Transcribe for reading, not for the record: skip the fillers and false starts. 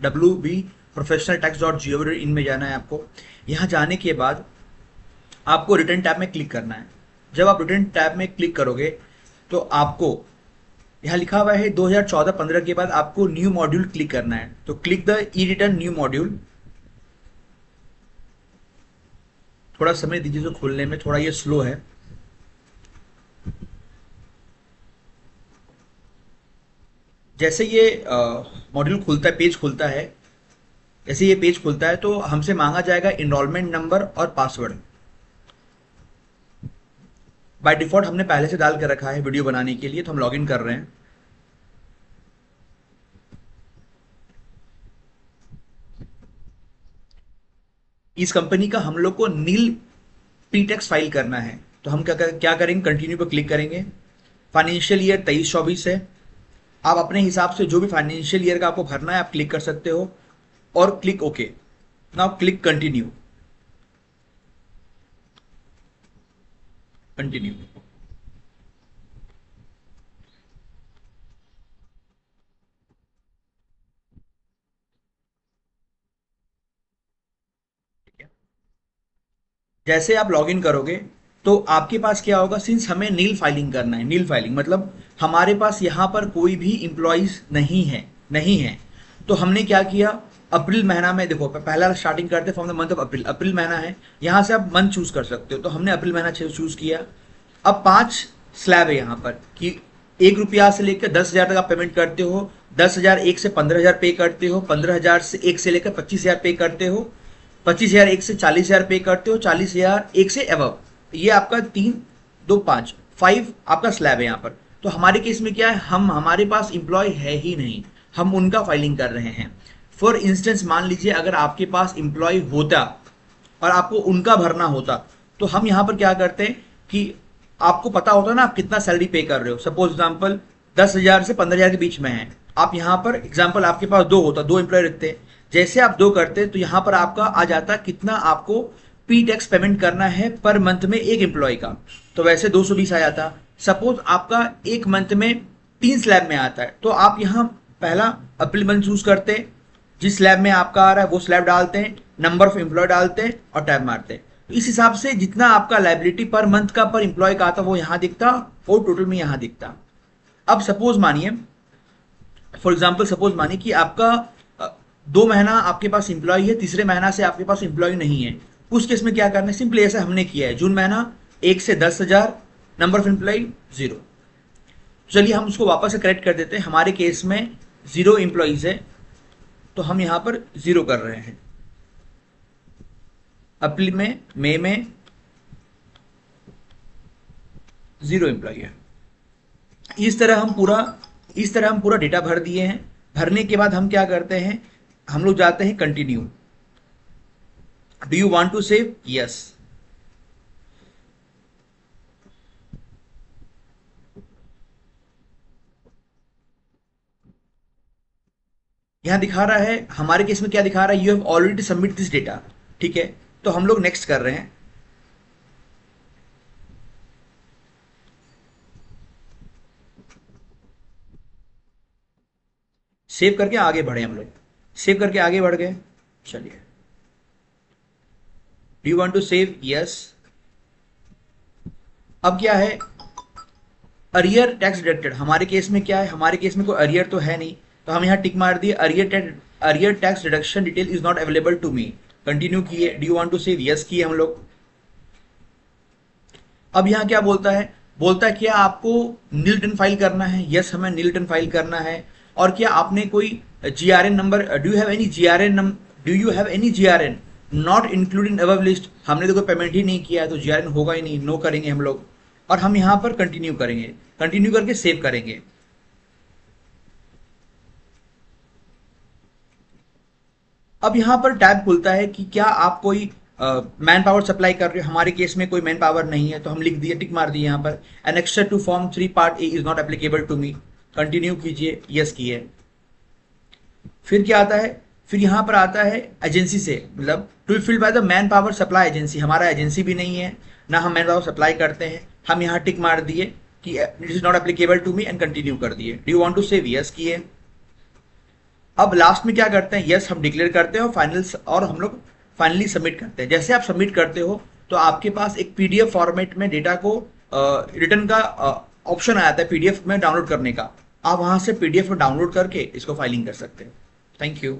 wb professionaltax.gov.in में जाना है आपको। यहाँ जाने के बाद आपको रिटर्न टैब में क्लिक करना है। जब आप रिटर्न टैब में क्लिक करोगे तो आपको यहाँ लिखा हुआ है 2014-15 के बाद आपको न्यू मॉड्यूल क्लिक करना है। तो click the E return new module. थोड़ा समय दीजिए तो खोलने में, थोड़ा ये स्लो है। जैसे ये मॉड्यूल खुलता है, पेज खुलता है, जैसे ये पेज खुलता है तो हमसे मांगा जाएगा इनरोलमेंट नंबर और पासवर्ड। बाय डिफॉल्ट हमने पहले से डाल कर रखा है वीडियो बनाने के लिए, तो हम लॉगिन कर रहे हैं। इस कंपनी का हम लोग को नील प्रीटेक्स फाइल करना है, तो हम क्या करेंगे, कंटिन्यू पर क्लिक करेंगे। फाइनेंशियल ईयर 23-24 है। आप अपने हिसाब से जो भी फाइनेंशियल ईयर का आपको भरना है आप क्लिक कर सकते हो और click okay. Now click continue. Continue. जैसे आप लॉगिन करोगे तो आपके पास क्या होगा, सिंस हमें नील फाइलिंग करना है, नील फाइलिंग मतलब हमारे पास यहाँ पर कोई भी इंप्लॉइज नहीं है। तो हमने क्या किया, अप्रैल महीना में देखो, पहला स्टार्टिंग करते from the month of April. April महीना है, यहाँ से आप मंथ चूज कर सकते हो, तो हमने अप्रैल महीना चूज किया। अब 5 स्लैब है यहाँ पर कि 1 रुपया से लेकर 10,000 तक आप पेमेंट करते हो, 10,000 1 से 15,000 पे करते हो, 15,000 से 1 से लेकर 25,000 पे करते हो, 25,000 1 से 40,000 पे करते हो, 40,000 1 से एबव। ये आपका 3 2 5 5 आपका स्लैब है यहाँ पर। तो हमारे केस में क्या है, हमारे पास इंप्लॉय है ही नहीं, हम उनका फाइलिंग कर रहे हैं। फॉर इंस्टेंस मान लीजिए अगर आपके पास इंप्लॉय होता और आपको उनका भरना होता, तो हम यहाँ पर क्या करते हैं कि आपको पता होता ना आप कितना सैलरी पे कर रहे हो। सपोज एग्जाम्पल 10,000 से 15,000 के बीच में है, आप यहाँ पर एग्जाम्पल आपके पास 2 होता, 2 एम्प्लॉय रखते हैं। जैसे आप 2 करते तो यहाँ पर आपका आ जाता कितना आपको पी टैक्स पेमेंट करना है पर मंथ में एक एम्प्लॉय का, तो वैसे 220 आ जाता। सपोज आपका एक मंथ में 3 स्लैब में आता है, तो आप यहाँ पहला अप्रैल मंथ चूज करते, जिस स्लैब में आपका आ रहा है वो स्लैब डालते हैं, नंबर ऑफ एम्प्लॉय डालते हैं और टैब मारते हैं। तो इस हिसाब से जितना आपका लाइबिलिटी पर मंथ का पर एम्प्लॉय का आता वो यहाँ दिखता और टोटल में यहाँ दिखता। अब सपोज मानिए, फॉर एग्जाम्पल सपोज मानिए कि आपका 2 महीना आपके पास एम्प्लॉय है, तीसरे महीना से आपके पास एम्प्लॉय नहीं है। उस केस में क्या करना है, सिंपली ऐसा हमने किया है, जून महीना 1 से 10,000, नंबर ऑफ एम्प्लॉय 0। चलिए हम उसको वापस से करेक्ट कर देते हैं। हमारे केस में 0 एम्प्लॉइज है, तो हम यहां पर 0 कर रहे हैं। अप्रैल में, मई में 0 एम्प्लॉय है। इस तरह हम पूरा डेटा भर दिए हैं। भरने के बाद हम क्या करते हैं, हम लोग जाते हैं continue. Do you want to save, yes. यहां दिखा रहा है, हमारे केस में क्या दिखा रहा है, you have already submit this data. ठीक है, तो हम लोग नेक्स्ट कर रहे हैं। सेव करके आगे बढ़े, हम लोग सेव करके आगे बढ़ गए। चलिए, do you want to save, yes. अब क्या है, अरियर टैक्स डिडक्टेड। हमारे केस में क्या है, हमारे केस में कोई अरियर तो है नहीं, तो हम यहाँ टिक मार दिए, arrear tax deduction detail is not available to me. Continue किए, do you want to save, yes किए हम लोग। अब यहाँ क्या बोलता है, बोलता है क्या आपको नील रिटर्न फाइल करना है, यस हमें नील रिटर्न फाइल करना है। और क्या आपने कोई GRN number, do you have any GRN, do you have any GRN not including above list. हमने तो कोई पेमेंट ही नहीं किया है, तो जीआरएन होगा ही नहीं, नो करेंगे हम लोग। और हम यहाँ पर कंटिन्यू करेंगे, कंटिन्यू करके सेव करेंगे। अब यहाँ पर टैब खुलता है कि क्या आप कोई मैन पावर सप्लाई कर रहे हो। हमारे केस में कोई मैन पावर नहीं है, तो हम लिख दिए, टिक मार दिए यहाँ पर, annexure two form 3 part A is not applicable to me. Continue कीजिए, यस किए। फिर क्या आता है, फिर यहाँ पर आता है एजेंसी से, मतलब to filled by the man power supply agency. हमारा एजेंसी भी नहीं है, ना हम मैन पावर सप्लाई करते हैं। हम यहाँ टिक मार दिए कि it is not applicable to me and continue कर दिए। Do you want to save, yes किए। अब लास्ट में क्या करते हैं, यस हम डिक्लेयर करते हैं और हम लोग फाइनली सबमिट करते हैं। जैसे आप सबमिट करते हो तो आपके पास एक पीडीएफ फॉर्मेट में डेटा को रिटर्न का ऑप्शन आ जाता है पीडीएफ में डाउनलोड करने का। आप वहां से पीडीएफ में डाउनलोड करके इसको फाइलिंग कर सकते हैं। Thank you.